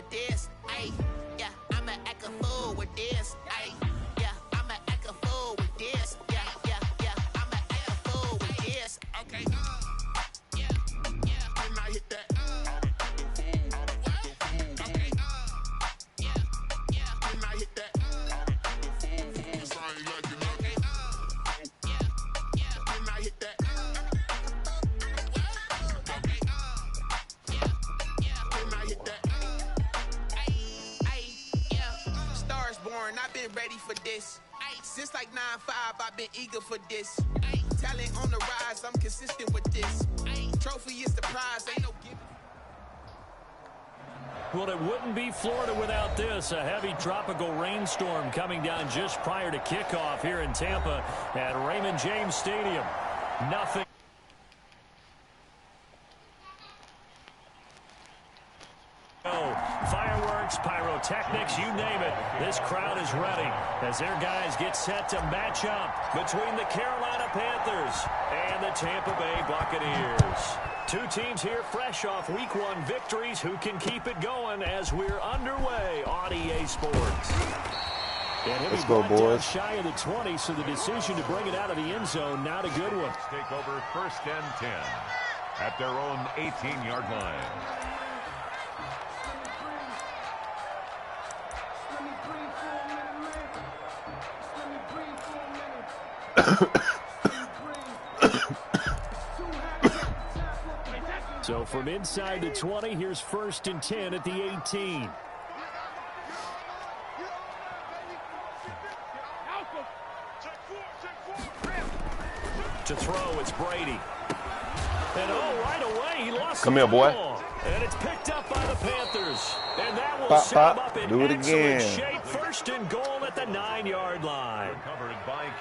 with this. Ay, yeah, I'ma act a fool with this. Ay, yeah, I'ma act a fool with this. Yeah, yeah, yeah, I'ma act a fool with this. Okay, yeah, yeah, when I hit that. Okay, yeah, yeah, when I hit that. I've been ready for this. Since like 9-5, I've been eager for this. Talent on the rise, I'm consistent with this. Trophy is the prize, ain't no giving. Well, it wouldn't be Florida without this. A heavy tropical rainstorm coming down just prior to kickoff here in Tampa at Raymond James Stadium. Nothing. Fireworks, pyrotechnics, you name it. This crowd is ready as their guys get set to match up between the Carolina Panthers and the Tampa Bay Buccaneers. Two teams here fresh off Week 1 victories. Who can keep it going as we're underway on EA Sports? Let's go, boys. Shy of the 20, so the decision to bring it out of the end zone, not a good one. Take over 1st and 10 at their own 18-yard line. So from inside the 20, here's 1st and 10 at the 18. To throw, it's Brady. And right away, he lost Come here, boy. And it's picked up by the Panthers. And that will set him up in excellent shape. 1st and goal at the 9-yard line.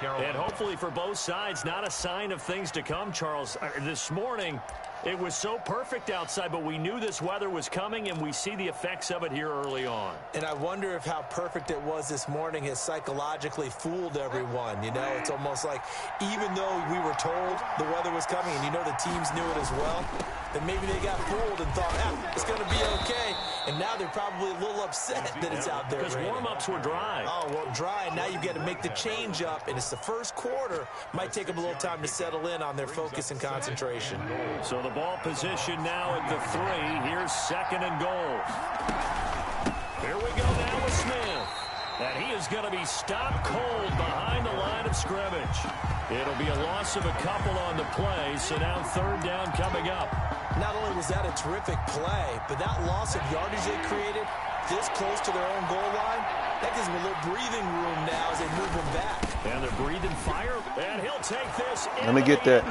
And hopefully for both sides, not a sign of things to come, Charles. This morning, it was so perfect outside, but we knew this weather was coming, and we see the effects of it here early on. And I wonder if how perfect it was this morning has psychologically fooled everyone. You know, it's almost like even though we were told the weather was coming, and you know the teams knew it as well, then maybe they got fooled and thought, it's going to be okay. And now they're probably a little upset that it's out there. Because warm-ups were dry. Oh, well, dry, and now you've got to make the change up, and it's the first quarter. Might take them a little time to settle in on their focus and concentration. So the ball position now at the 3. Here's 2nd and goal. Here we go now with Smith. And he is going to be stopped cold behind the line of scrimmage. It'll be a loss of a couple on the play, so now 3rd down coming up. Not only was that a terrific play, but that loss of yardage they created this close to their own goal line, that gives them a little breathing room now as they move them back. And they're breathing fire, and he'll take this. Let me get that.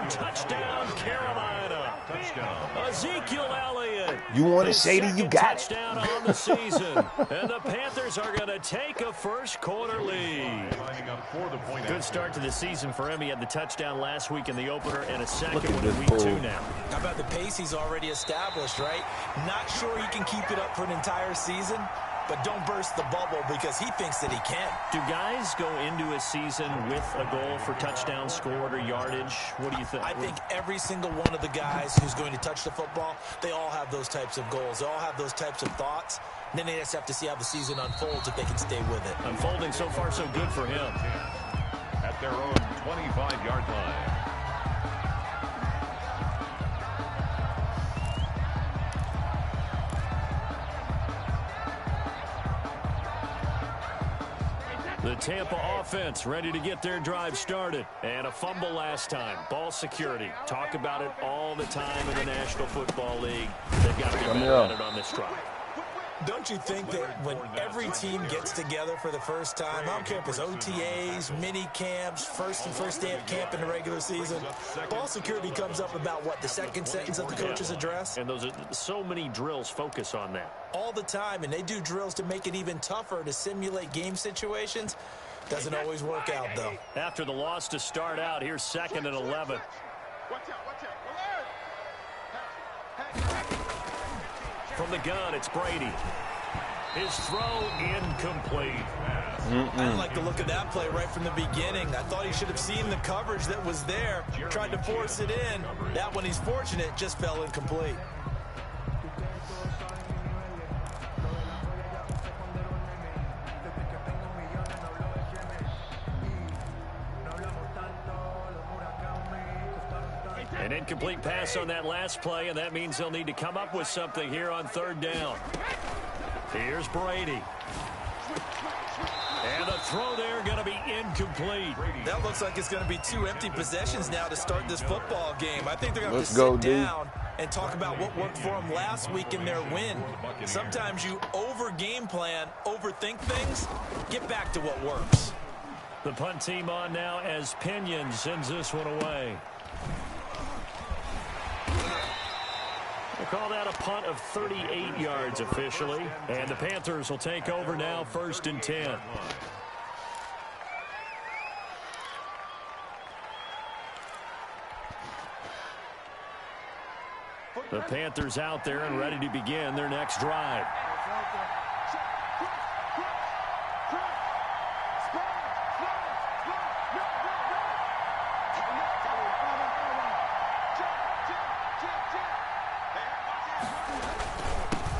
Touchdown, Carolina. Touchdown. Ezekiel Elliott. You want it, Shady? You got it. Touchdown on the season. And the Panthers are going to take a first-quarter lead. Good start to the season for him. He had the touchdown last week in the opener and a second one in week 2 now. How about the pace he's already established, right? Not sure he can keep it up for an entire season, but don't burst the bubble because he thinks that he can. Do guys go into a season with a goal for touchdown scored or yardage? What do you think? I think every single one of the guys who's going to touch the football, they all have those types of goals. They all have those types of thoughts. And then they just have to see how the season unfolds if they can stay with it. Unfolding so far so good for him. At their own 25-yard line. The Tampa offense ready to get their drive started. And a fumble last time. Ball security. Talk about it all the time in the National Football League. They've got to get at it on this drive. Don't you think that when every team gets together for the first time, I don't care if it's OTAs, mini camps, first day of camp in the regular season, ball security comes up about, what, the second sentence of the coach's address? And those are so many drills focus on that. All the time, and they do drills to make it even tougher to simulate game situations. Doesn't always work out, though. After the loss to start out, here's 2nd and 11. From the gun, it's Brady. His throw incomplete. I didn't like the look of that play right from the beginning. I thought he should have seen the coverage that was there, tried to force it in. That one, he's fortunate, just fell incomplete. incomplete pass on that last play, and that means they'll need to come up with something here on third down. Here's Brady. And the throw there going to be incomplete. That looks like it's going to be 2 empty possessions now to start this football game. I think they're going to have to Go, sit down and talk about what worked for them last week in their win. Sometimes you over-game plan, overthink things. Get back to what works. The punt team on now as Pinion sends this one away. We'll call that a punt of 38 yards officially. And the Panthers will take over now, 1st and 10. The Panthers out there and ready to begin their next drive.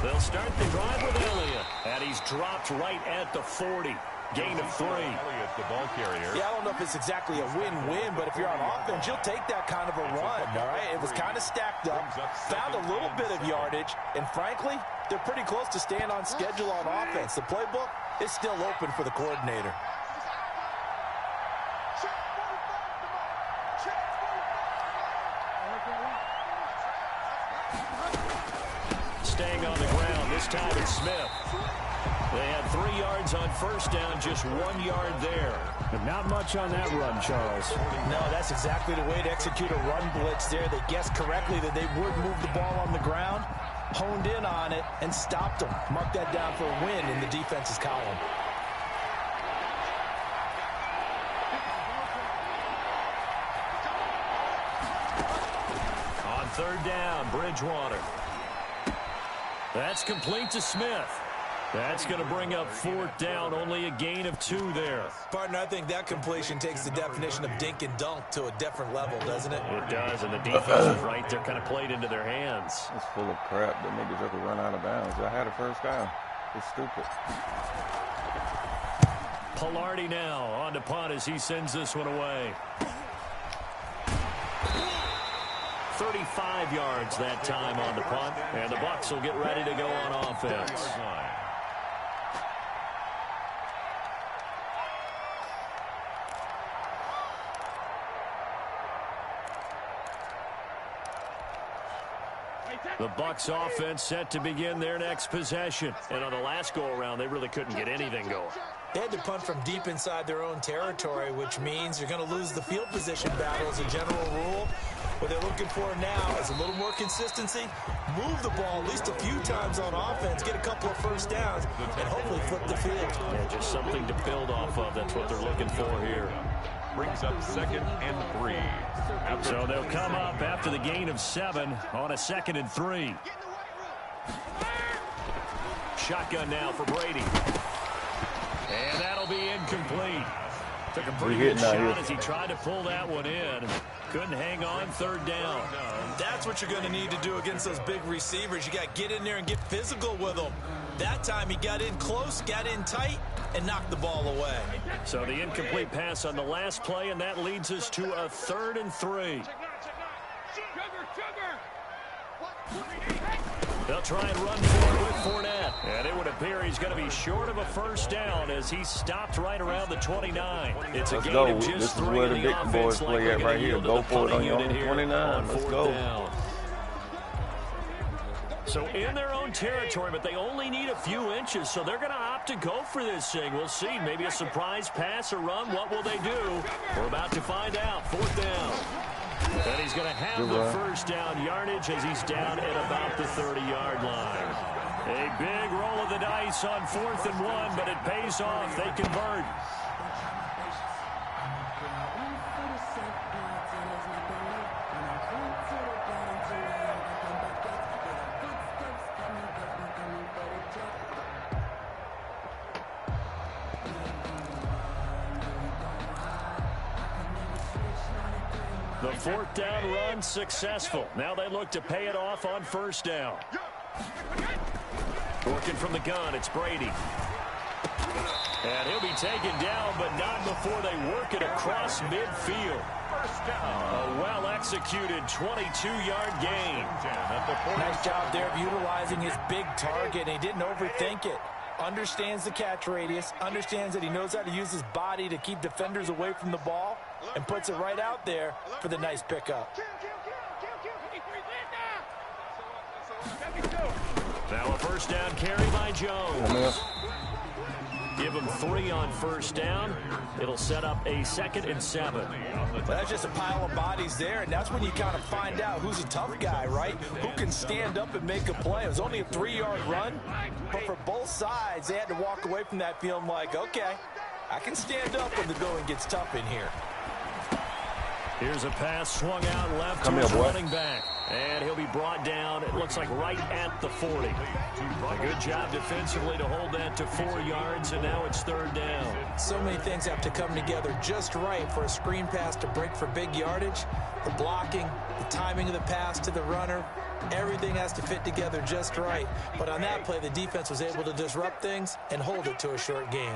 They'll start the drive with Elliott, and he's dropped right at the 40. Gain of 3. Elliott, the ball carrier. Yeah, I don't know if it's exactly a win-win, but if you're on offense, you'll take that kind of a run, all right? It was kind of stacked up, found a little bit of yardage, and frankly, they're pretty close to staying on schedule on offense. The playbook is still open for the coordinator. Staying on the ground, this time it's Smith. They had 3 yards on first down, just 1 yard there. But not much on that run, Charles. No, that's exactly the way to execute a run blitz there. They guessed correctly that they would move the ball on the ground, honed in on it, and stopped them. Mark that down for a win in the defense's column. On third down, Bridgewater. That's complete to Smith. That's going to bring up 4th down, only a gain of 2 there. Partner, I think that completion takes the definition of dink and dunk to a different level, doesn't it? It does, and the defense is right there, kind of played into their hands. It's full of crap. The niggas just run out of bounds. I had a first down. It's stupid. Pilardi now on to punt as he sends this one away. 35 yards that time on the punt, and the Bucs will get ready to go on offense. The Bucs offense set to begin their next possession. And on the last go-around, they really couldn't get anything going. They had to punt from deep inside their own territory, which means you're going to lose the field position battle as a general rule. What they're looking for now is a little more consistency, move the ball at least a few times on offense, get a couple of first downs, and hopefully flip the field. Yeah, just something to build off of. That's what they're looking for here. Brings up 2nd and 3. So they'll come up after the gain of 7 on a 2nd and 3. Shotgun now for Brady. And that'll be incomplete. Took a pretty good shot as he tried to pull that one in. Couldn't hang on 3rd down. That's what you're going to need to do against those big receivers. You got to get in there and get physical with them. That time he got in close, got in tight, and knocked the ball away. So the incomplete pass on the last play, and that leads us to a 3rd and 3. They'll try and run for it with Fournette. And it would appear he's going to be short of a first down as he stopped right around the 29. It's a gain of just 3. This is where the big boys play at right here. Go for it on your own 29. Let's go. Down. So in their own territory, but they only need a few inches, so they're going to opt to go for this thing. We'll see. Maybe a surprise pass or run. What will they do? We're about to find out. 4th down. And he's going to have the first down yardage as he's down at about the 30-yard line. A big roll of the dice on 4th and 1, but it pays off. They convert. The 4th down run successful. Now they look to pay it off on 1st down. Working from the gun, it's Brady. And he'll be taken down, but not before they work it across midfield. first down. A well-executed 22-yard gain. Nice job there of utilizing his big target, and he didn't overthink it. Understands the catch radius, understands that he knows how to use his body to keep defenders away from the ball, and puts it right out there for the nice pickup. Now a first down carry by Jones. Give him 3 on first down. It'll set up a 2nd and 7. Well, that's just a pile of bodies there, and that's when you kind of find out who's a tough guy, right? Who can stand up and make a play. It was only a 3-yard run, but for both sides, they had to walk away from that feeling like, okay, I can stand up when the going gets tough in here. Here's a pass swung out left to his running back. And he'll be brought down, it looks like right at the 40. A good job defensively to hold that to 4 yards, and now it's 3rd down. So many things have to come together just right for a screen pass to break for big yardage. The blocking, the timing of the pass to the runner, everything has to fit together just right. But on that play, the defense was able to disrupt things and hold it to a short gain.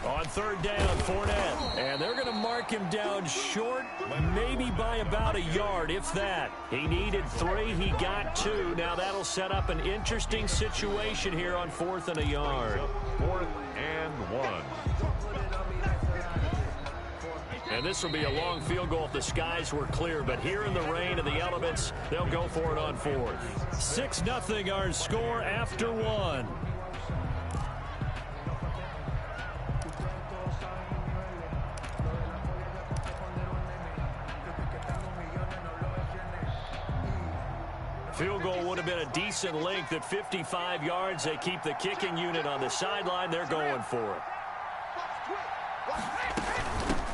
On 3rd down, Fournette. And they're going to mark him down short, maybe by about a yard, if that. He needed 3. He got 2. Now that'll set up an interesting situation here on 4th and a yard. 4th and 1. And this will be a long field goal if the skies were clear. But here in the rain and the elements, they'll go for it on 4th. 6-0 our score after 1. Field goal would have been a decent length at 55 yards. They keep the kicking unit on the sideline. They're going for it.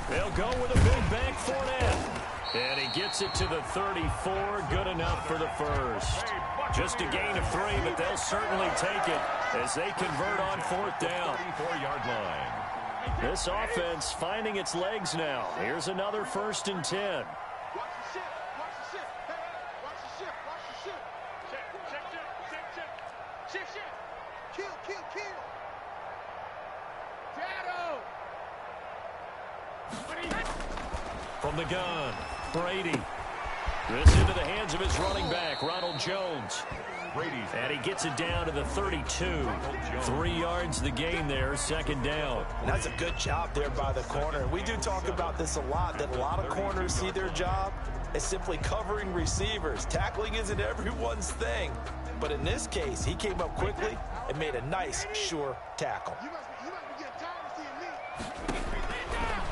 They'll go with a big bank Fournette. And he gets it to the 34. Good enough for the first. Just a gain of 3, but they'll certainly take it as they convert on 4th down. 34-yard line. This offense finding its legs now. Here's another 1st and 10. From the gun, Brady. This into the hands of his running back, Ronald Jones. And he gets it down to the 32. 3 yards the gain there, 2nd down. And that's a good job there by the corner. We do talk about this a lot, that a lot of corners see their job as simply covering receivers. Tackling isn't everyone's thing. But in this case, he came up quickly and made a nice, sure tackle.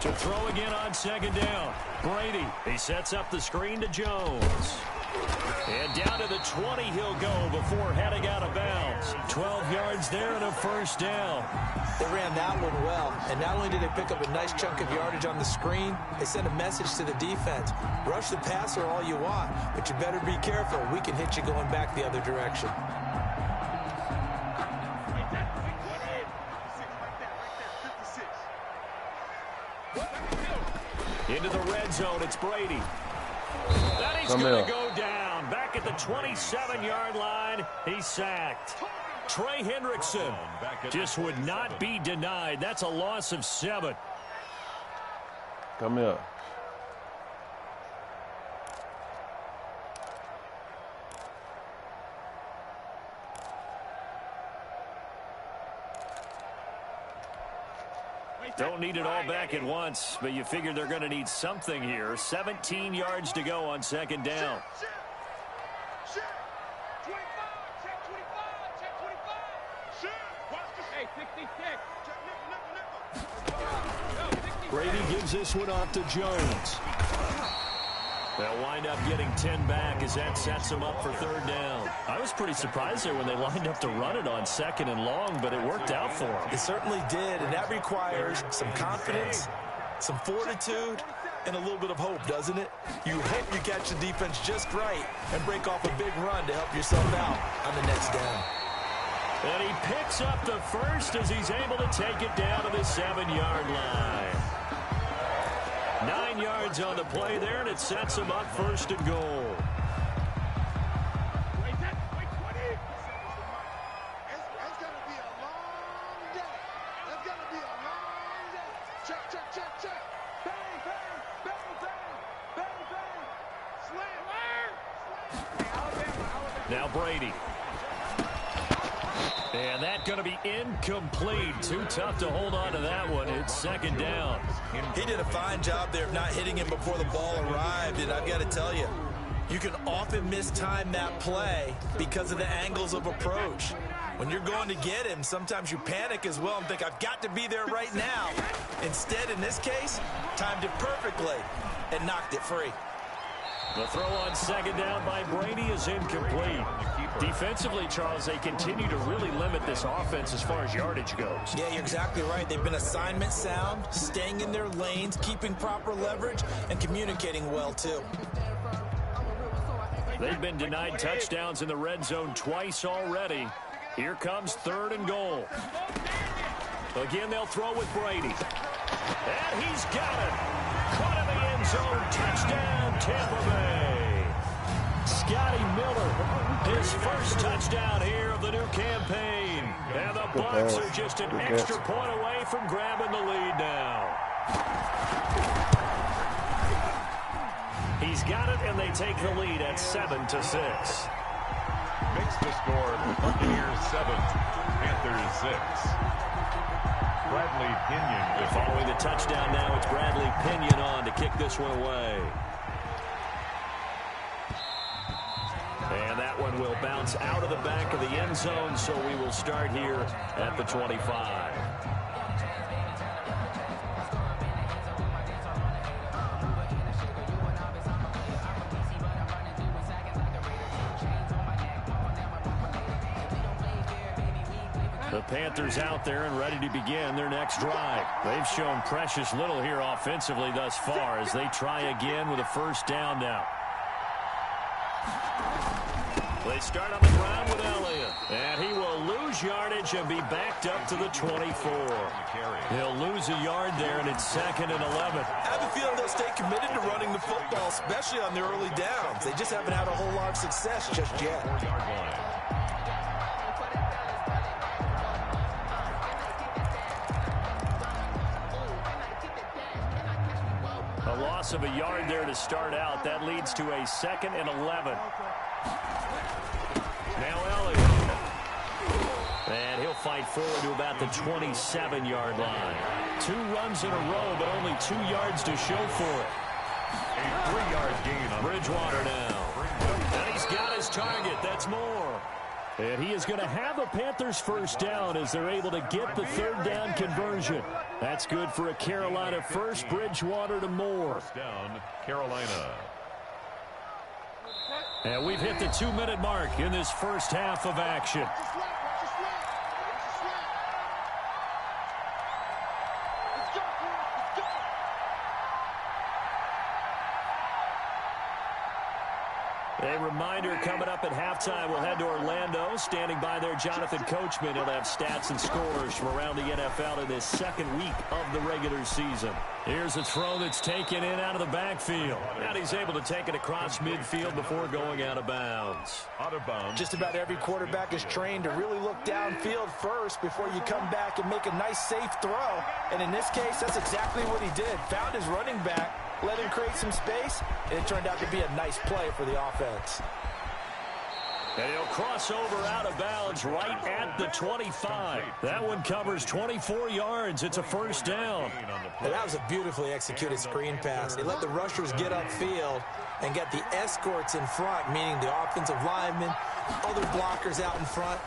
To throw again on 2nd down. Brady, he sets up the screen to Jones. And down to the 20 he'll go before heading out of bounds. 12 yards there and a 1st down. They ran that one well, and not only did they pick up a nice chunk of yardage on the screen, they sent a message to the defense. Rush the passer all you want, but you better be careful. We can hit you going back the other direction. Into the red zone, it's Brady. That he's going to go down. Back at the 27-yard line, he's sacked. Trey Hendrickson just would not be denied. That's a loss of 7. Come here. Don't need it all back at once, but you figure they're going to need something here. 17 yards to go on 2nd down. Brady gives this one off to Jones. They'll wind up getting 10 back as that sets them up for 3rd down. I was pretty surprised there when they lined up to run it on 2nd and long, but it worked out for them. It certainly did, and that requires some confidence, some fortitude, and a little bit of hope, doesn't it? You hope you catch the defense just right and break off a big run to help yourself out on the next down. And he picks up the first as he's able to take it down to the 7-yard line. 9 yards on the play there, and it sets him up 1st and goal. Now Brady. And that's going to be incomplete. Too tough to hold on to that one. It's second down. He did a fine job there of not hitting him before the ball arrived. And I've got to tell you, you can often mistime that play because of the angles of approach. When you're going to get him, sometimes you panic as well and think, I've got to be there right now. Instead, in this case, timed it perfectly and knocked it free. The throw on second down by Brady is incomplete. Defensively, Charles, they continue to really limit this offense as far as yardage goes. Yeah, you're exactly right. They've been assignment sound, staying in their lanes, keeping proper leverage, and communicating well, too. They've been denied touchdowns in the red zone twice already. Here comes 3rd and goal. Again, they'll throw with Brady. And he's got it. Caught in the end zone. Touchdown, Tampa Bay. Scotty Miller, his first touchdown here of the new campaign. And the Bucs are just an extra point away from grabbing the lead now. He's got it, and they take the lead at 7-6. Makes the score Buccaneers 7, Panthers 6. Bradley Pinion. Following the touchdown now, it's Bradley Pinion on to kick this one away. And that one will bounce out of the back of the end zone, so we will start here at the 25. The Panthers out there and ready to begin their next drive. They've shown precious little here offensively thus far as they try again with a first down now. They start on the ground with Elliott. And he will lose yardage and be backed up to the 24. He'll lose a yard there, and it's 2nd and 11. I have a feeling they'll stay committed to running the football, especially on the early downs. They just haven't had a whole lot of success just yet. A loss of a yard there to start out. That leads to a 2nd and 11. Now Elliott. And he'll fight forward to about the 27-yard line. 2 runs in a row, but only 2 yards to show for it. A 3-yard gain on Bridgewater now. And he's got his target. That's more. And he is going to have a Panthers first down as they're able to get the 3rd down conversion. That's good for a Carolina first. Bridgewater to Moore. First down, Carolina. And we've hit the 2-minute mark in this first half of action. A reminder coming up at halftime, we'll head to Orlando. Standing by there, Jonathan Coachman. He'll have stats and scores from around the NFL in this 2nd week of the regular season. Here's a throw that's taken in out of the backfield. And he's able to take it across midfield before going out of bounds. Out of bounds. Just about every quarterback is trained to really look downfield first before you come back and make a nice, safe throw. And in this case, that's exactly what he did. Found his running back, let him create some space, and it turned out to be a nice play for the offense. And he'll cross over out of bounds right at the 25. That one covers 24 yards. It's a first down. And that was a beautifully executed screen pass. They let the rushers get upfield and get the escorts in front, meaning the offensive linemen, other blockers out in front.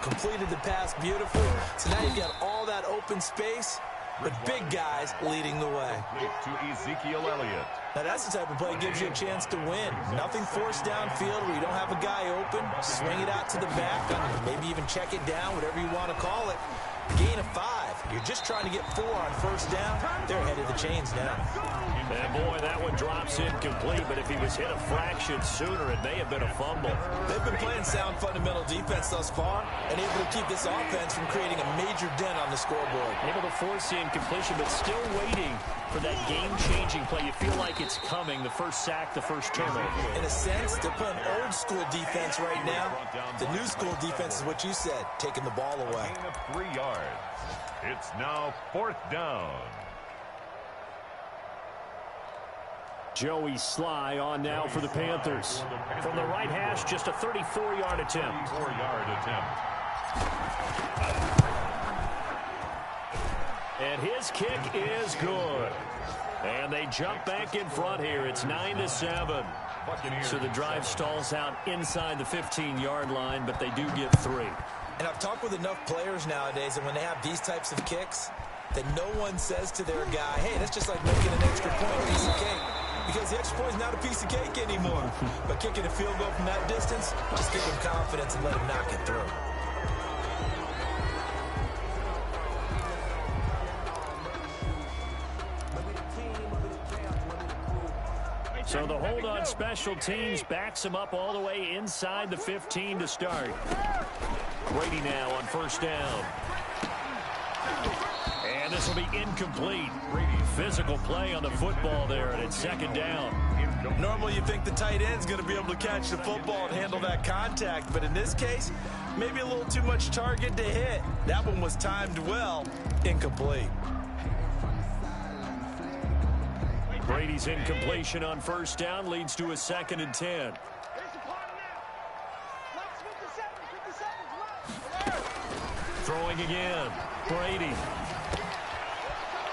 Completed the pass beautifully. So now you've got all that open space, but big guys leading the way. To Ezekiel Elliott. Now that's the type of play that gives you a chance to win. Nothing forced downfield where you don't have a guy open. Swing it out to the back, maybe even check it down, whatever you want to call it. Gain of 5. You're just trying to get 4 on first down. They're ahead of the chains now. And boy, that one drops incomplete, but if he was hit a fraction sooner, it may have been a fumble. They've been playing sound fundamental defense thus far and able to keep this offense from creating a major dent on the scoreboard. Able to force the incompletion, but still waiting for that game-changing play. You feel like it's coming, the first sack, the first turnover. In a sense, they're playing old school defense right now. The new school defense is what you said, taking the ball away. Gain of 3 yards. It's now 4th down. Joey Sly on now for the Panthers. From the right hash, just a 34-yard attempt. 34-yard attempt. And his kick is good. And they jump back in front here. It's 9-7. So the drive stalls out inside the 15-yard line, but they do get 3. And I've talked with enough players nowadays, and when they have these types of kicks, that no one says to their guy, hey, that's just like making an extra point piece of cake. Because the extra point is not a piece of cake anymore. But kicking a field goal from that distance, just give him confidence and let him knock it through. So the hold on special teams backs him up all the way inside the 15 to start. Brady now on first down. And this will be incomplete. Physical play on the football there, and it's second down. Normally you think the tight end's going to be able to catch the football and handle that contact, but in this case, maybe a little too much target to hit. That one was timed well. Incomplete. Brady's incompletion on first down leads to a 2nd and 10. Throwing again. Brady.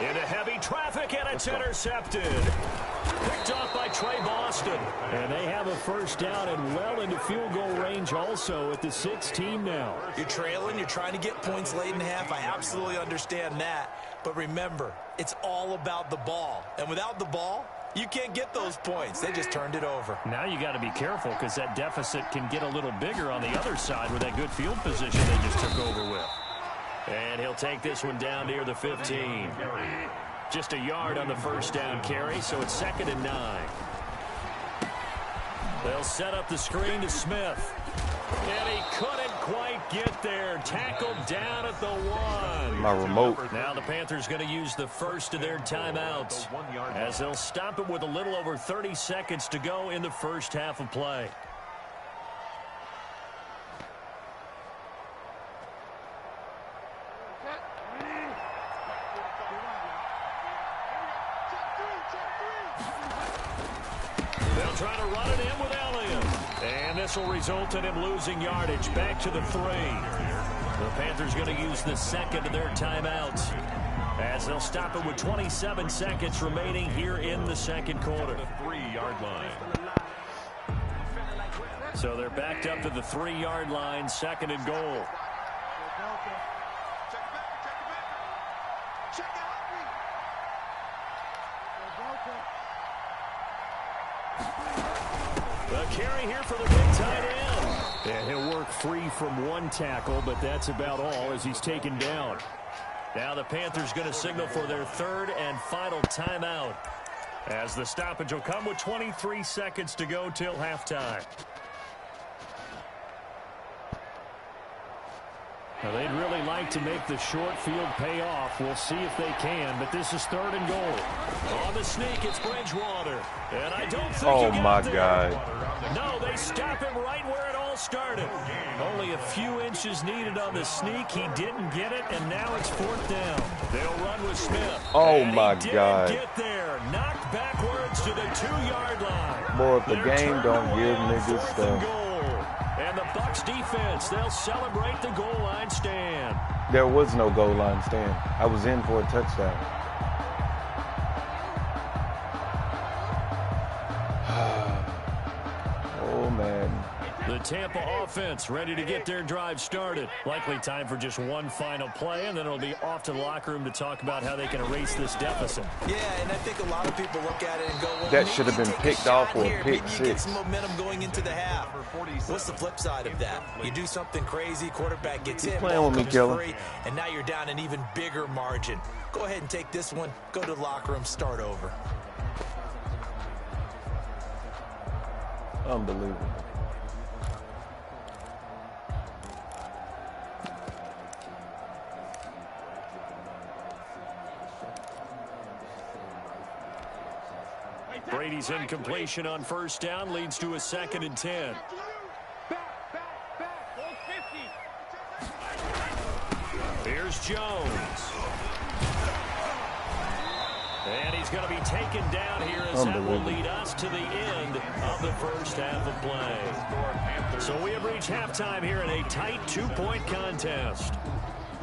Into heavy traffic, and it's intercepted. Picked off by Trey Boston. And they have a first down and well into field goal range also at the 16 now. You're trailing, you're trying to get points late in the half. I absolutely understand that. But remember, it's all about the ball. And without the ball, you can't get those points. They just turned it over. Now you got to be careful because that deficit can get a little bigger on the other side with that good field position they just took over with. And he'll take this one down near the 15. Just a yard on the first down carry, so it's 2nd and 9. They'll set up the screen to Smith. And he couldn't quite get there. Tackled down at the 1. My remote. Now the Panthers going to use the first of their timeouts as they'll stop it with a little over 30 seconds to go in the first half of play. They'll try to run it in with Elliott. And this will result in him losing yardage back to the 3. The Panthers going to use the second of their timeouts as they'll stop it with 27 seconds remaining here in the second quarter. The 3-yard line. So they're backed up to the 3-yard line, 2nd and goal. The carry here for the big tight end. And he'll work free from one tackle, but that's about all as he's taken down. Now the Panthers going to signal for their 3rd and final timeout as the stoppage will come with 23 seconds to go till halftime. Now they'd really like to make the short field pay off. We'll see if they can, but this is 3rd and goal. On the sneak, it's Bridgewater. And I don't think oh my God. No, they stop him right where it all started. Only a few inches needed on the sneak. He didn't get it, and now it's 4th down. They'll run with Smith. Oh and my he God. didn't get there. Knocked backwards to the 2-yard line. Boy, if the They're game don't turned give away on niggas 4th and stuff. goal. And the Bucks defense, they'll celebrate the goal line stand. There was no goal line stand. I was in for a touchdown. Oh, man. The Tampa offense ready to get their drive started. Likely time for just one final play, and then it'll be off to the locker room to talk about how they can erase this deficit. Yeah, and I think a lot of people look at it and go, well, That should have been picked off or a pick maybe you get 6. some momentum going into the half. What's the flip side of that? You do something crazy, quarterback gets hit, playing ball with me, comes Killer. free, and now you're down an even bigger margin. Go ahead and take this one, go to the locker room, start over. Unbelievable. Brady's incompletion on first down leads to a 2nd and 10. Here's Jones. And he's going to be taken down here as that will lead us to the end of the first half of play. So we have reached halftime here in a tight 2-point contest.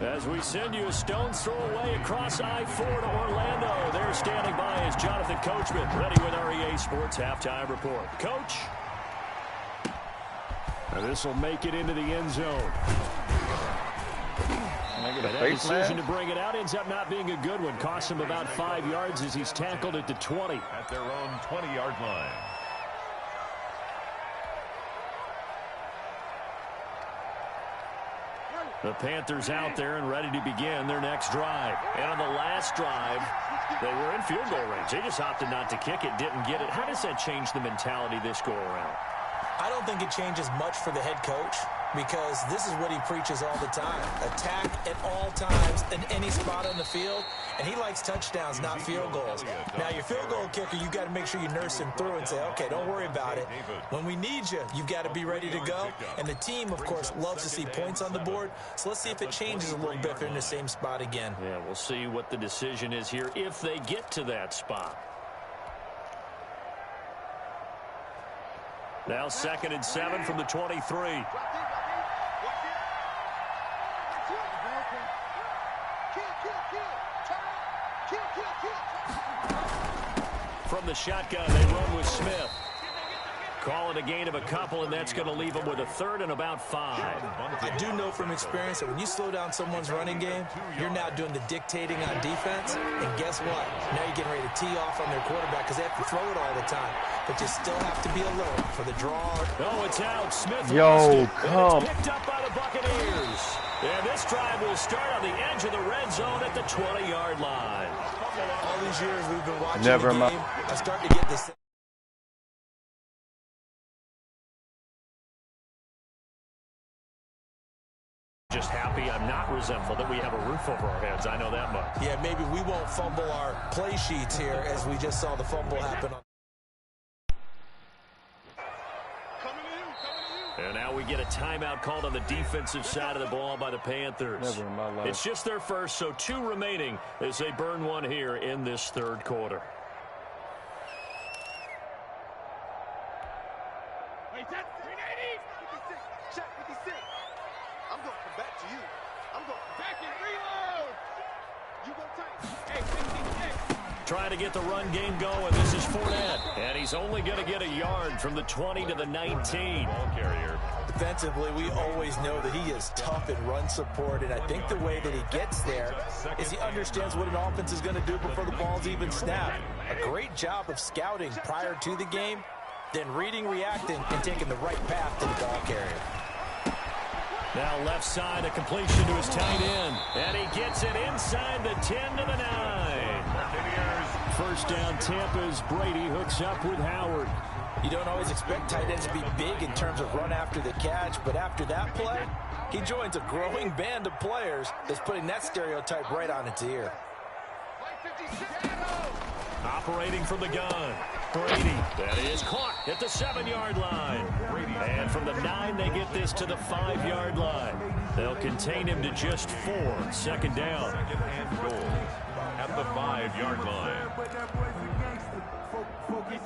As we send you a stone's throw away across I-4 to Orlando. There standing by is Jonathan Coachman, ready with our EA Sports Halftime Report. Coach. And this will make it into the end zone. And that decision to bring it out ends up not being a good one. Costs him about 5 yards as he's tackled at the 20. At their own 20-yard line. The Panthers out there and ready to begin their next drive. And on the last drive, they were in field goal range. They just opted not to kick it, didn't get it. How does that change the mentality this go around? I don't think it changes much for the head coach because this is what he preaches all the time. Attack at all times in any spot on the field, and he likes touchdowns, not field goals. Now, your field goal kicker, you've got to make sure you nurse him through and say, okay, don't worry about it. When we need you, you've got to be ready to go. And the team, of course, loves to see points on the board. So let's see if it changes a little bit if they're in the same spot again. Yeah, we'll see what the decision is here if they get to that spot. Now 2nd and 7 from the 23. From the shotgun, they run with Smith. Call it a gain of a couple, and that's going to leave them with a 3rd and about 5. I do know from experience that when you slow down someone's running game, you're now doing the dictating on defense. And guess what? Now you're getting ready to tee off on their quarterback because they have to throw it all the time. But you still have to be alert for the draw. Oh, it's out. Smith Yo, come. It's picked up by the Buccaneers. And this drive will start on the edge of the red zone at the 20-yard line. All these years we've been watching the game, I start to get this. Just happy I'm not resentful that we have a roof over our heads. I know that much. Yeah, maybe we won't fumble our play sheets here as we just saw the fumble happen. And now we get a timeout called on the defensive side of the ball by the Panthers. Never in my life. It's just their first, so 2 remaining as they burn one here in this 3rd quarter. Wait, that's 380. 56. Check 56. I'm going to come back to you. I'm going to come back and reload. You go tight. Hey, 56. Trying to get the run game going. This is Fournette. And he's only going to get a yard from the 20 to the 19. Ball carrier. Defensively, we always know that he is tough in run support, and I think the way that he gets there is he understands what an offense is going to do before the ball's even snapped. A great job of scouting prior to the game, then reading, reacting, and taking the right path to the ball carrier. Now left side, a completion to his tight end. And he gets it inside the 10 to the 9. First down, Tampa's Brady hooks up with Howard. You don't always expect tight ends to be big in terms of run after the catch, but after that play, he joins a growing band of players that's putting that stereotype right on its ear. Operating from the gun, Brady. That is caught at the 7-yard line. And from the 9, they get this to the 5-yard line. They'll contain him to just 4. 2nd down. And goal at the 5-yard line.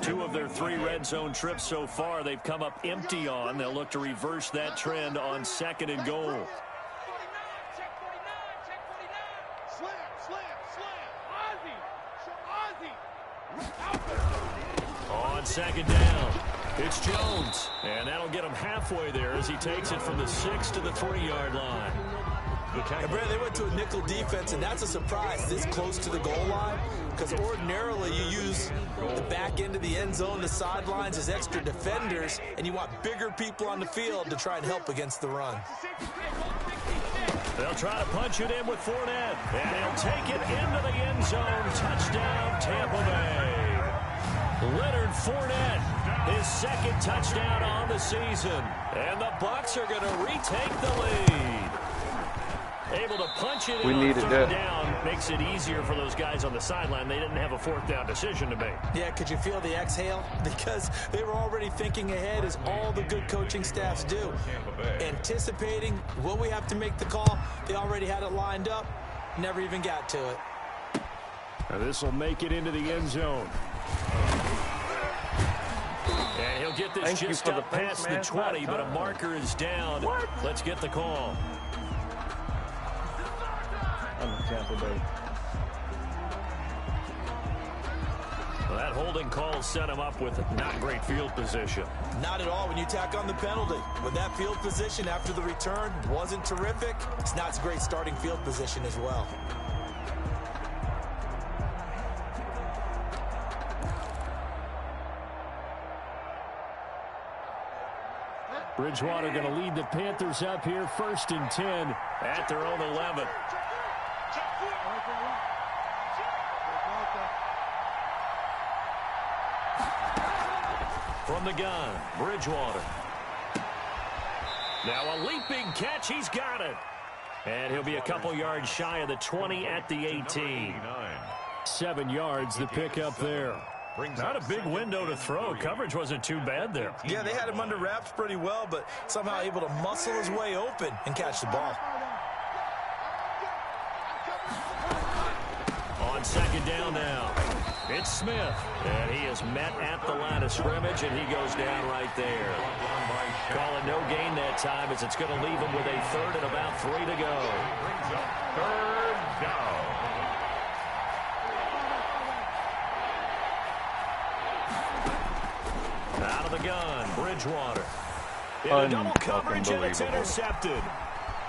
2 of their 3 red zone trips so far, they've come up empty on. They'll look to reverse that trend on 2nd and goal. On 2nd down, it's Jones. And that'll get him halfway there as he takes it from the 6 to the 3-yard line. And Brad, they went to a nickel defense, and that's a surprise this close to the goal line, because ordinarily you use the back end of the end zone, the sidelines as extra defenders, and you want bigger people on the field to try and help against the run. They'll try to punch it in with Fournette, and he'll take it into the end zone. Touchdown, Tampa Bay. Leonard Fournette, his 2nd touchdown on the season, and the Bucs are going to retake the lead. Able to punch it in on 3rd down makes it easier for those guys on the sideline. They didn't have a 4th down decision to make. Yeah, could you feel the exhale? Because they were already thinking ahead, as all the good coaching staffs do. Anticipating, will we have to make the call? They already had it lined up, never even got to it. This will make it into the end zone. And he'll get this just up past the 20, but a marker is down. What? Let's get the call. Well, that holding call set him up with not great field position. Not at all when you tack on the penalty. With that field position after the return wasn't terrific, it's not a great starting field position as well. Bridgewater going to lead the Panthers up here, 1st and 10 at their own 11. From the gun, Bridgewater. Now a leaping catch, he's got it. And he'll be a couple yards shy of the 20 at the 18. 7 yards, the pickup there. Not a big window to throw. Coverage wasn't too bad there. Yeah, they had him under wraps pretty well, but somehow able to muscle his way open and catch the ball. On 2nd down now, it's Smith. And he is met at the line of scrimmage, and he goes down right there. Calling no gain that time as it's going to leave him with a 3rd and about 3 to go. 3rd down. Out of the gun, Bridgewater. In a double coverage, and it's intercepted.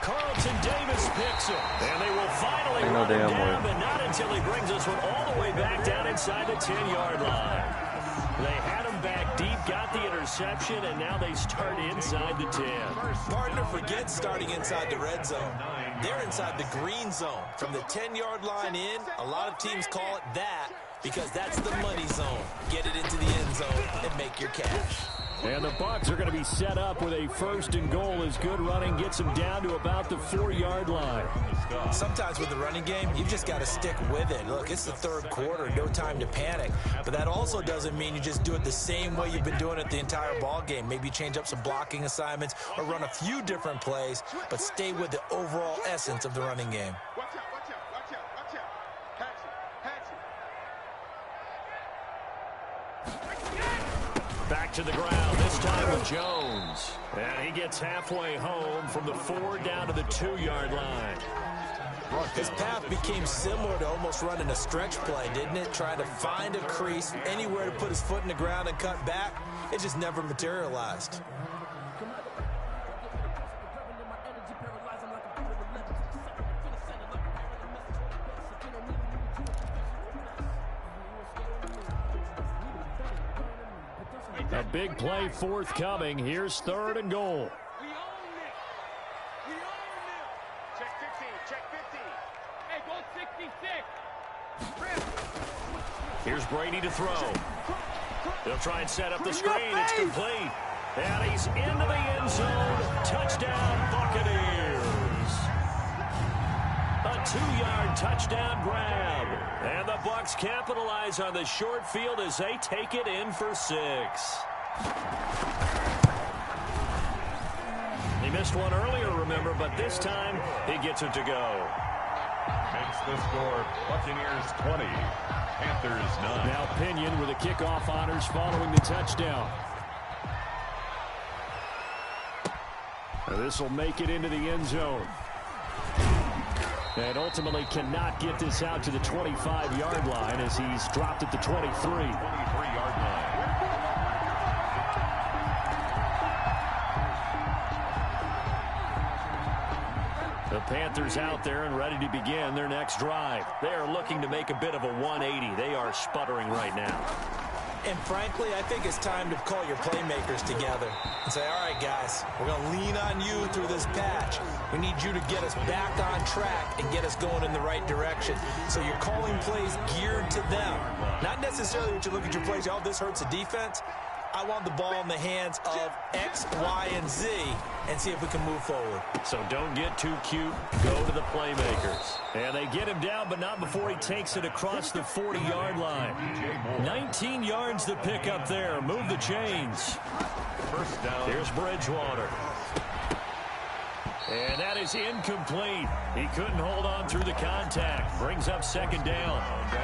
Carlton Davis picks him, and they will finally run him down, but not until he brings this one all the way back down inside the 10-yard line. They had him back deep, got the interception, and now they start inside the 10. Partner forgets starting inside the red zone. They're inside the green zone. From the 10-yard line in, a lot of teams call it that because that's the money zone. Get it into the end zone and make your cash. And the Bucs are going to be set up with a 1st and goal as good running gets them down to about the 4-yard line. Sometimes with the running game, you've just got to stick with it. Look, it's the 3rd quarter, no time to panic. But that also doesn't mean you just do it the same way you've been doing it the entire ball game. Maybe change up some blocking assignments or run a few different plays, but stay with the overall essence of the running game. Watch out, watch out, watch out, watch out. Patch it, patch it. Back to the ground, this time with Jones. And he gets halfway home from the 4 down to the 2-yard line. His path became similar to almost running a stretch play, didn't it? Trying to find a crease, anywhere to put his foot in the ground and cut back. It just never materialized. A big play forthcoming. Here's 3rd and goal. We own it. We own it. Check 15, check 15. Hey, go 66. Here's Brady to throw. They'll try and set up the screen. It's complete. And he's into the end zone. Touchdown, Buccaneers. A 2-yard touchdown grab. And the Bucs capitalize on the short field as they take it in for 6. He missed one earlier, remember, but this time he gets it to go. Makes the score Buccaneers 20, Panthers 9. Now Pinion with the kickoff honors following the touchdown. This will make it into the end zone. And ultimately cannot get this out to the 25-yard line as he's dropped at the 23. 23-yard line. The Panthers out there and ready to begin their next drive. They are looking to make a bit of a 180. They are sputtering right now. And frankly, I think it's time to call your playmakers together and say, all right, guys, we're going to lean on you through this patch. We need you to get us back on track and get us going in the right direction. So you're calling plays geared to them. Not necessarily what you look at your plays, oh, this hurts the defense. I want the ball in the hands of X, Y, and Z and see if we can move forward. So don't get too cute. Go to the playmakers. And they get him down, but not before he takes it across the 40-yard line. 19 yards to pick up there. Move the chains. First down. Here's Bridgewater. And that is incomplete. He couldn't hold on through the contact. Brings up second down.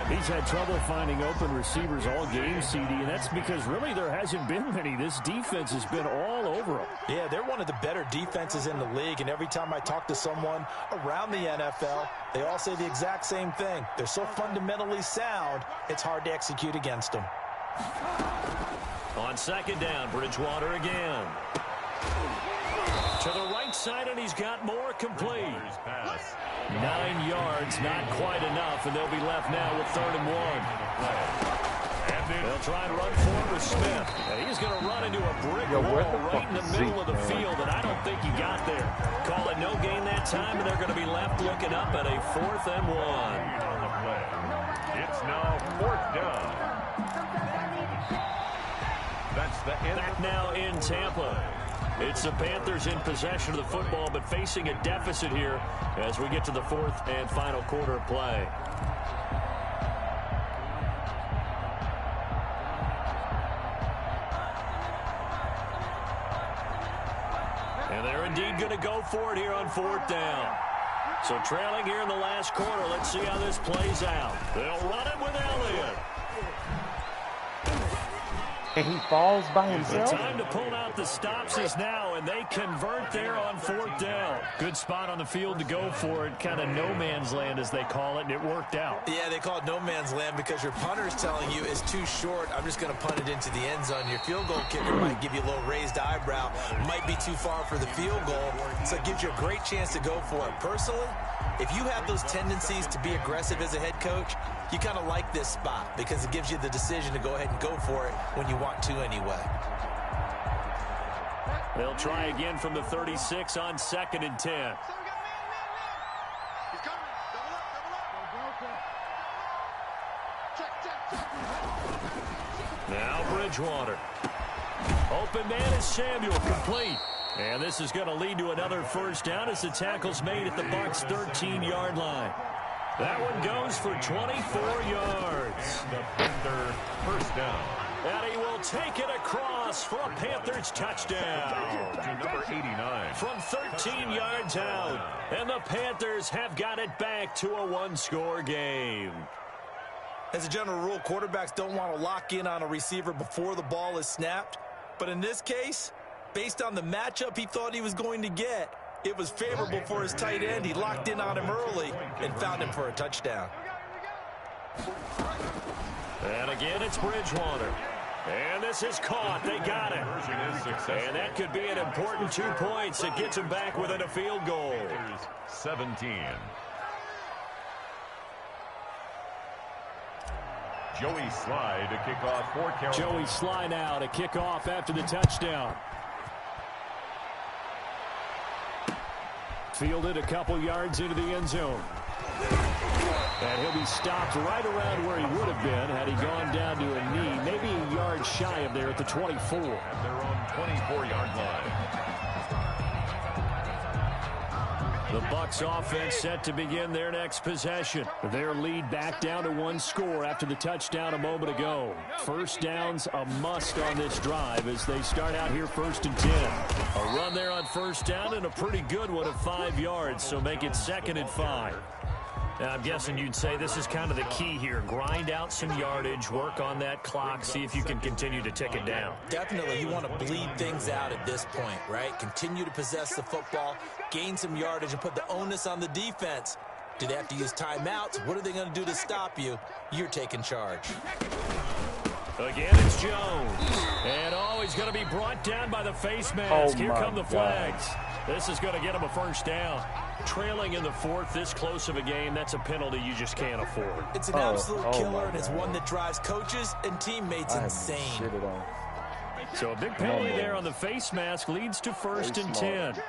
He's had trouble finding open receivers all game, CD, and that's because really there hasn't been many. This defense has been all over him. Yeah, they're one of the better defenses in the league, and every time I talk to someone around the NFL, they all say the exact same thing. They're so fundamentally sound, it's hard to execute against them. On second down, Bridgewater again. To the right side, and he's got more complete. 9 yards, not quite enough, and they'll be left now with 3rd and 1. They'll try and run forward with Smith. And he's going to run into a brick wall right in the middle of the field, and I don't think he got there. Call it no gain that time, and they're going to be left looking up at a 4th and 1. It's now 4th down. That's the end. Back now in Tampa. It's the Panthers in possession of the football, but facing a deficit here as we get to the 4th and final quarter of play. And they're indeed going to go for it here on 4th down. So trailing here in the last quarter, let's see how this plays out. They'll run it with Elliott. And he falls by himself. The time to pull out the stops is now, and they convert there on 4th down. Good spot on the field to go for it. Kind of no man's land, as they call it, and it worked out. Yeah, they call it no man's land because your punter's telling you it's too short. I'm just going to punt it into the end zone. Your field goal kicker might give you a little raised eyebrow. Might be too far for the field goal, so it gives you a great chance to go for it. Personally, if you have those tendencies to be aggressive as a head coach, you kind of like this spot because it gives you the decision to go ahead and go for it when you want to anyway. They'll try again from the 36 on 2nd and 10. Now Bridgewater. Open man is Samuel, complete. And this is going to lead to another 1st down as the tackle's made at the Bucs' 13-yard line. That one goes for 24 yards. The Panther 1st down. And he will take it across for a Panthers touchdown. To number 89. From 13 yards out. And the Panthers have got it back to a 1-score game. As a general rule, quarterbacks don't want to lock in on a receiver before the ball is snapped. But in this case, based on the matchup he thought he was going to get, it was favorable for his tight end. He locked in on him early and found him for a touchdown. And again, it's Bridgewater. And this is caught. They got it. And that could be an important 2 points. It gets him back within a field goal. 17. Joey Slye to kick off for Carolina. Joey Slye now to kick off after the touchdown. Fielded a couple yards into the end zone. And he'll be stopped right around where he would have been had he gone down to a knee, maybe a yard shy of there at the 24. At their own 24-yard line. The Bucs offense set to begin their next possession. Their lead back down to 1 score after the touchdown a moment ago. 1st down's a must on this drive as they start out here 1st and 10. A run there on 1st down and a pretty good one of 5 yards, so make it 2nd and 5. I'm guessing you'd say this is kind of the key here. Grind out some yardage, work on that clock, see if you can continue to tick it down. Definitely, you want to bleed things out at this point, right? Continue to possess the football, gain some yardage, and put the onus on the defense. Do they have to use timeouts? What are they going to do to stop you? You're taking charge. Again, it's Jones. And, he's going to be brought down by the face mask. Here come the flags. This is going to get him a 1st down. Trailing in the 4th, this close of a game, that's a penalty you just can't afford. It's an absolute killer, and it's one that drives coaches and teammates insane. So a big penalty there on the face mask leads to 1st and 10.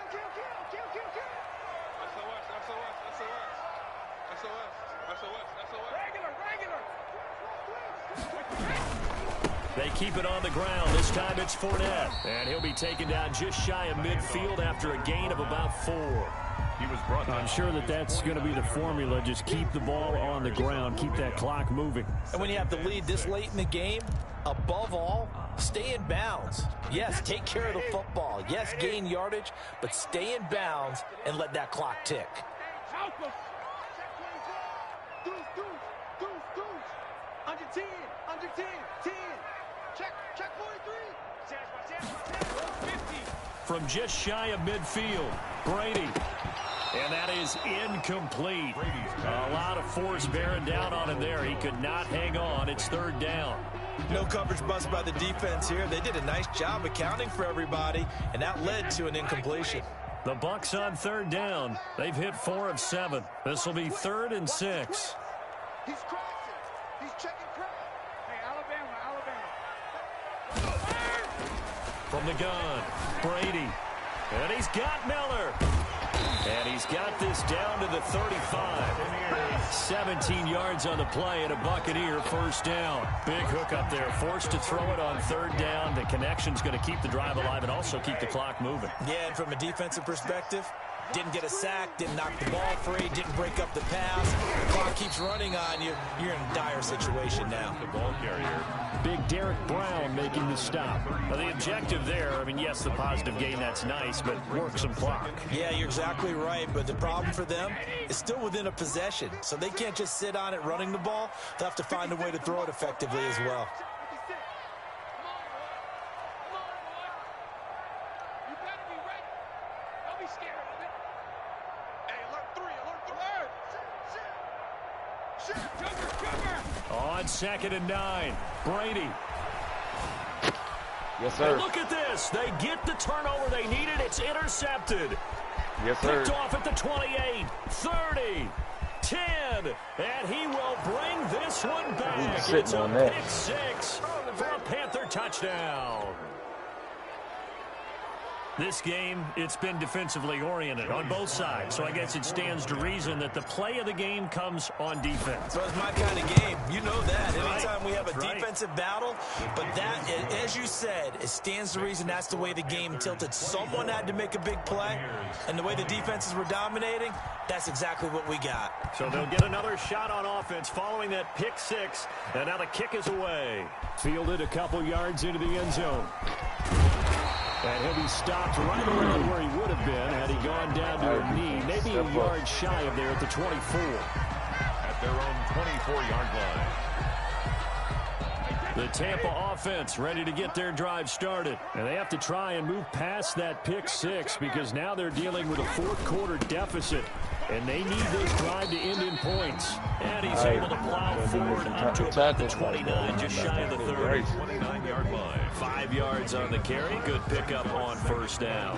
They keep it on the ground. This time it's Fournette. And he'll be taken down just shy of midfield after a gain of about 4. He was brought down. I'm sure that's going to be the formula. Just keep the ball on the ground. Keep that clock moving. And when you have the lead this late in the game, above all, stay in bounds. Yes, take care of the football. Yes, gain yardage, but stay in bounds and let that clock tick. Under 10, under 10, 10. Check 43. 50. From just shy of midfield, Brady. And that is incomplete. A lot of force bearing down on him there. He could not hang on. It's 3rd down. No coverage bust by the defense here. They did a nice job accounting for everybody, and that led to an incompletion. The Bucs on 3rd down. They've hit 4 of 7. This will be 3rd and 6. He's crossing. He's checking crack. Hey, Alabama. From the gun, Brady. And he's got Miller. And he's got this down to the 35. 17 yards on the play and a Buccaneer 1st down. Big hook up there. Forced to throw it on 3rd down. The connection's going to keep the drive alive and also keep the clock moving. Yeah, and from a defensive perspective, didn't get a sack, didn't knock the ball free, didn't break up the pass. The clock keeps running on you. You're in a dire situation now. The ball carrier. Big Derek Brown making the stop. Well, the objective there, I mean, yes, the positive gain, that's nice, but work some clock. Yeah, you're exactly right, but the problem for them is still within a possession, so they can't just sit on it running the ball. They'll have to find a way to throw it effectively as well. You better be ready. Don't be scared of it. Hey, alert 3, alert 3. Shit. Cover. On 2nd and 9, Brady. Yes, sir. And look at this. They get the turnover they needed. It's intercepted. Yes, sir. Picked off at the 28, 30, 10, and he will bring this one back. It's a pick 6 for a Panther touchdown. This game, it's been defensively oriented on both sides, so I guess it stands to reason that the play of the game comes on defense. So it's my kind of game. You know that. Anytime we have a defensive battle, but that, as you said, it stands to reason that's the way the game tilted. Someone had to make a big play, and the way the defenses were dominating, that's exactly what we got. So they'll get another shot on offense following that pick 6, and now the kick is away. Fielded a couple yards into the end zone. And he'll be stopped right around where he would have been had he gone down to a knee, maybe a yard shy of there at the 24. At their own 24-yard line. The Tampa offense ready to get their drive started. And they have to try and move past that pick 6 because now they're dealing with a 4th-quarter deficit. And they need this drive to end in points. And he's able to plow forward up to about the 29, just shy of the 30. 29-yard line. 5 yards on the carry. Good pickup on 1st down.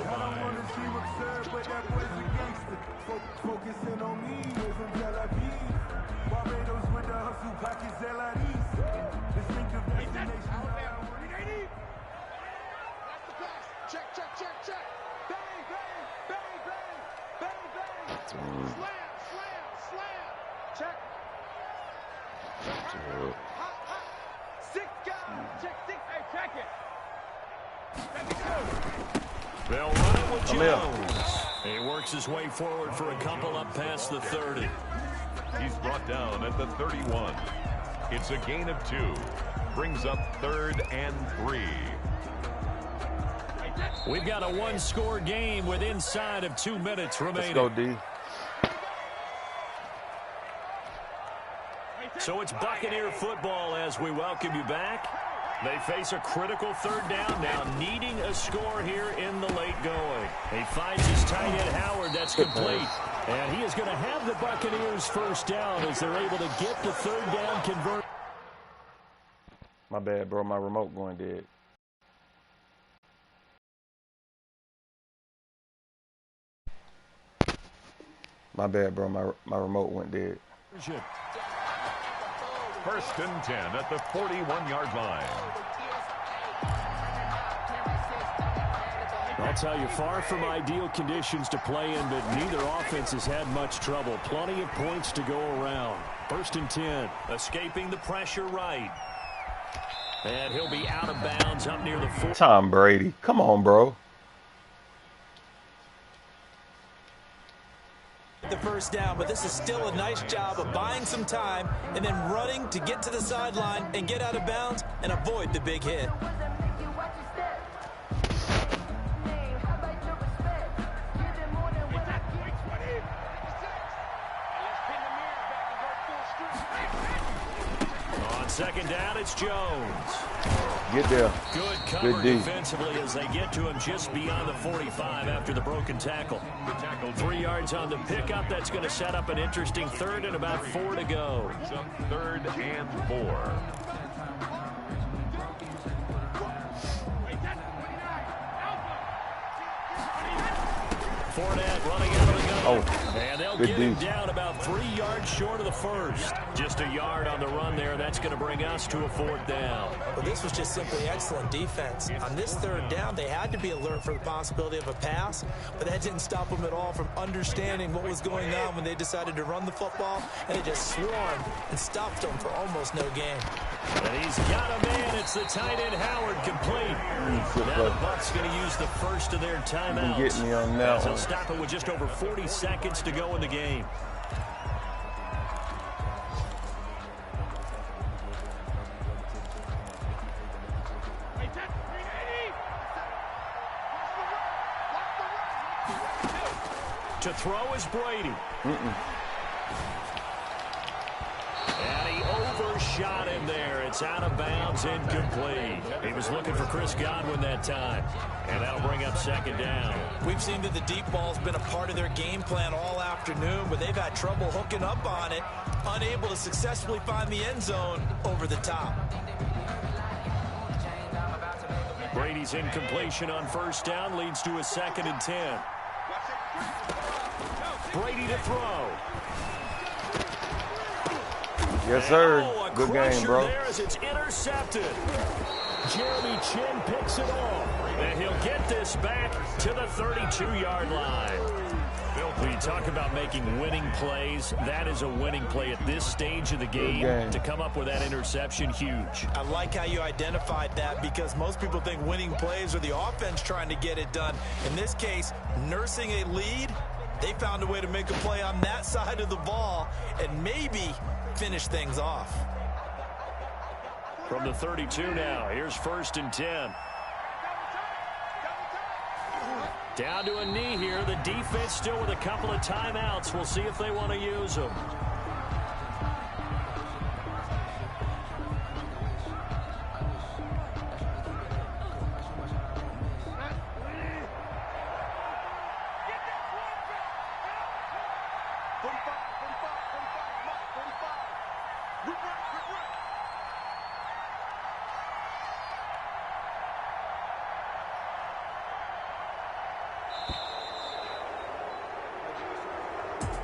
Check. Bang, bang, bang, bang, bang, bang. Slam. Check. Hot. 6 guys. Check 6. Hey, check it. They'll run it with Jones. He works his way forward for a couple up past the 30. He's brought down at the 31. It's a gain of 2. Brings up 3rd and 3. We've got a 1-score game with inside of 2 minutes remaining. Let's go, D. So it's Buccaneer football as we welcome you back. They face a critical 3rd down now, needing a score here in the late going. He finds his tight end Howard. That's complete. And he is going to have the Buccaneers 1st down as they're able to get the 3rd down convert. My bad, bro. My remote going dead. My bad, bro. My remote went dead. 1st and 10 at the 41-yard line. I'll tell you, far from ideal conditions to play in, but neither offense has had much trouble. Plenty of points to go around. 1st and 10. Escaping the pressure right. And he'll be out of bounds up near the 4. Tom Brady. Come on, bro. The first down, but this is still a nice job of buying some time and then running to get to the sideline and get out of bounds and avoid the big hit. On second down, it's Jones. Get there. Good cover defensively as they get to him just beyond the 45 after the broken tackle. 3 yards on the pickup. That's going to set up an interesting third and about 4 to go. Third and 4. Fournette running out of the gun. Oh, and they'll get him down about 3 yards short of the first. Just a yard on the run there. That's going to bring us to a 4th down. Well, this was just simply excellent defense. On this 3rd down, they had to be alert for the possibility of a pass, but that didn't stop them at all from understanding what was going on when they decided to run the football, and they just swarmed and stopped them for almost no gain. And he's got a man. It's the tight end Howard complete. Now the Bucs going to use the first of their timeouts. Get me on that They'll one. stop it with just over 40 seconds to go in the game. To throw is Brady. And he overshot him there. It's out of bounds, incomplete. He was looking for Chris Godwin that time. And that'll bring up 2nd down. We've seen that the deep ball's been a part of their game plan all afternoon, but they've had trouble hooking up on it, unable to successfully find the end zone over the top. Brady's incompletion on 1st down leads to a 2nd and 10. Brady to throw. Yes, sir. Oh, good game, bro. There as it's intercepted. Jeremy Chin picks it off. And he'll get this back to the 32-yard line. When you talk about making winning plays, that is a winning play at this stage of the game. To come up with that interception, huge. I like how you identified that because most people think winning plays are the offense trying to get it done. In this case, nursing a lead, they found a way to make a play on that side of the ball and maybe finish things off. From the 32 now, here's 1st and 10. Down to a knee here. The defense still with a couple of timeouts. We'll see if they want to use them.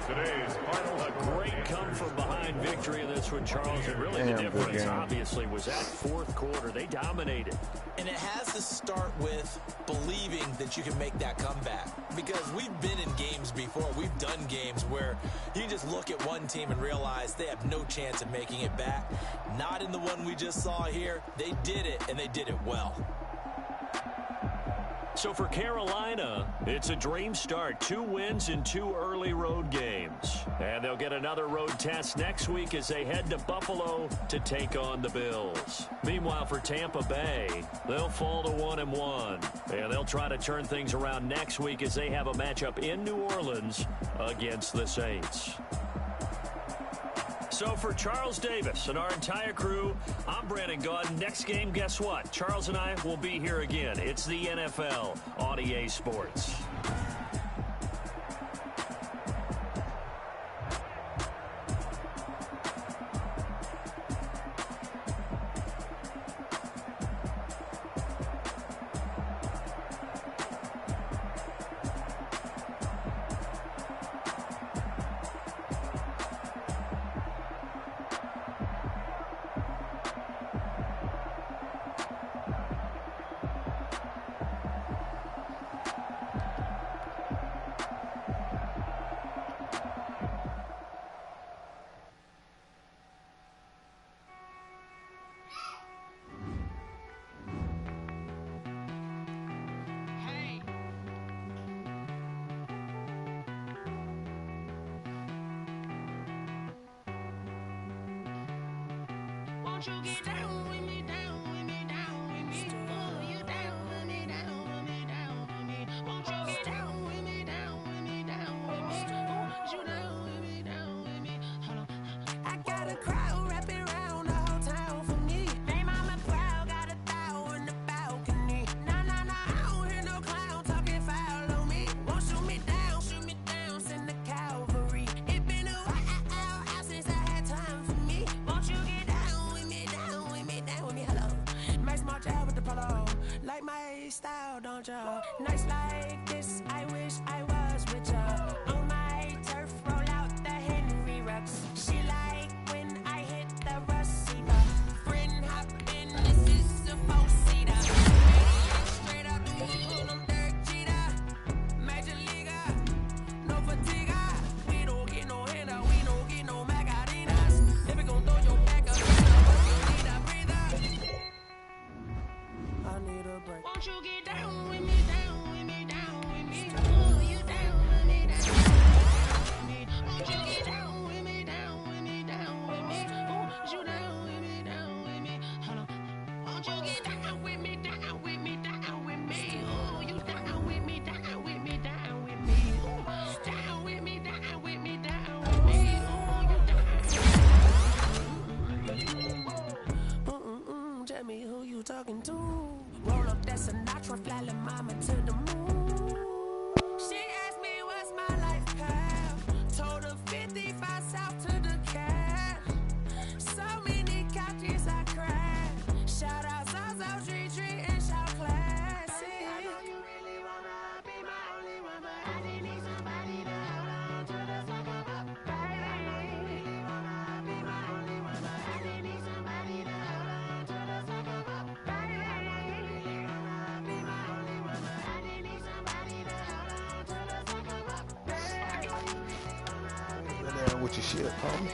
Today's final a great come-from-behind victory in this one, Charles. And really the difference, obviously, was that 4th quarter. They dominated. And it has to start with believing that you can make that comeback. Because we've been in games before. We've done games where you just look at one team and realize they have no chance of making it back. Not in the one we just saw here. They did it, and they did it well. So for Carolina, it's a dream start. 2 wins in 2 early road games. And they'll get another road test next week as they head to Buffalo to take on the Bills. Meanwhile, for Tampa Bay, they'll fall to 1-1. And they'll try to turn things around next week as they have a matchup in New Orleans against the Saints. So for Charles Davis and our entire crew, I'm Brandon Gaudin. Next game, guess what? Charles and I will be here again. It's the NFL on EA Sports. Won't you get down with me, down with me, down with me? Oh, you down with me, down with me, down with me. Won't you get down with me, down with me, down with me? Oh, you down with me, down with me? Hold on. I got a crowd wrapping around the whole town for me. They mama proud, got a thou in the balcony. Nah, nah, nah, I don't hear no clown talking foul on me. Won't shoot me down, send the cavalry. It been a while since I had time for me. Won't you get down with me, down with me, down with me? Hello. Max March out with the polo. Like my style, don't ya? Nights like this, I wish I was with ya. On my turf, roll out the Henry Rux. She like when I hit the receiver. Friend hop in, this is a four-seater. Straight up, I'm Derek Jeter. Major leaguer, no fatigue. We don't get no handout, we don't get no Macarinas. If we gon' throw your back up, you need a breather. I need a break. Won't you get down with me, down with me, down with me? Oh, you down with me, down with me. Won't you get down with me, down with me, down with me? Oh, you down with me, down with me? Hold on. Won't you get down with me, down with me, down with me? Oh, you down with me, down with me, down with me? Oh, down with me, down with me, down with me? Oh, you down. Tell me who you talking to. Roll up that Sinatra, fly la mama to the moon. She asked me what's my life path. Told her 55 south to the cat. So many couches I cried. Shout out South Street and shout classic. I know you really wanna be my only one, but I didn't need somebody to hold on to the second up. I know you really wanna be my only one, but I didn't need somebody to hold on to the second up. I know you really wanna be my only one, but I didn't need somebody to hold on to the second up. I know you really wanna be my Down with your shit, homie.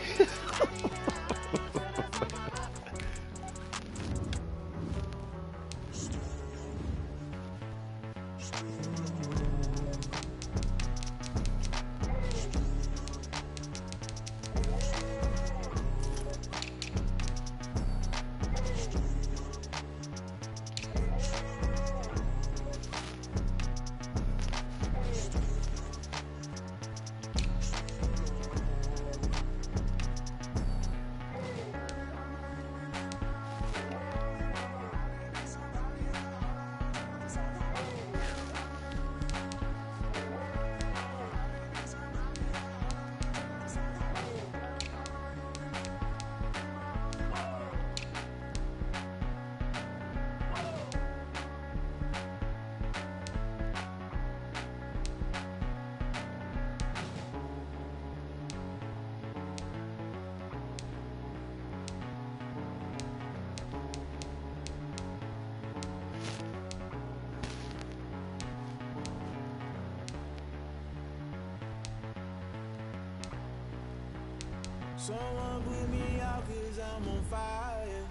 Someone put me out 'cause I'm on fire.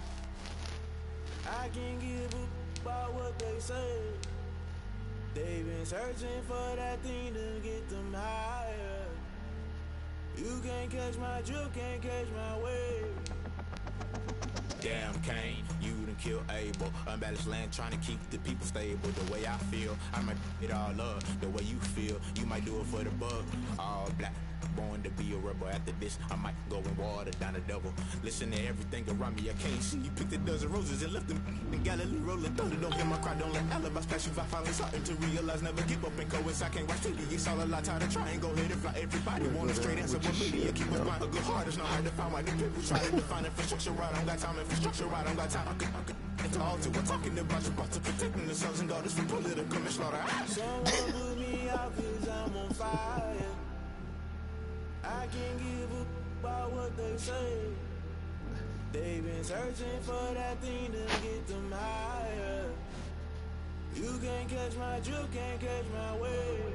I can't give a about what they say. They've been searching for that thing to get them higher. You can't catch my drift, can't catch my wave. Damn Kane, you done killed Abel. Unbalanced land trying to keep the people stable. The way I feel, I might it all up. The way you feel, you might do it for the bug. All black, born to be a rebel. After this, I might go and water down the devil. Listen to everything around me, I can't see. You picked a dozen roses and left them in Galilee rolling thunder. Don't hear my cry, don't let alibis pass you. I finally starting to realize, never give up and coincide. Can't watch TV, it's all a lot. Time to try and go ahead and fly. Everybody want a straight answer with media. Keep in mind, a good heart is not hard to find. Why the people try to define infrastructure right? I don't got time, infrastructure right, I don't got time. It's all to we're talking about you, about to protecting the sons and daughters from political manslaughter. Someone put me out 'cause I'm on fire. I can't give a about what they say. They've been searching for that thing to get them higher. You can't catch my drift, can't catch my wave.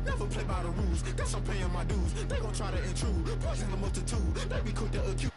Never play by the rules, guess I'm paying my dues. They gon' try to intrude, poison the multitude. They be quick to accuse.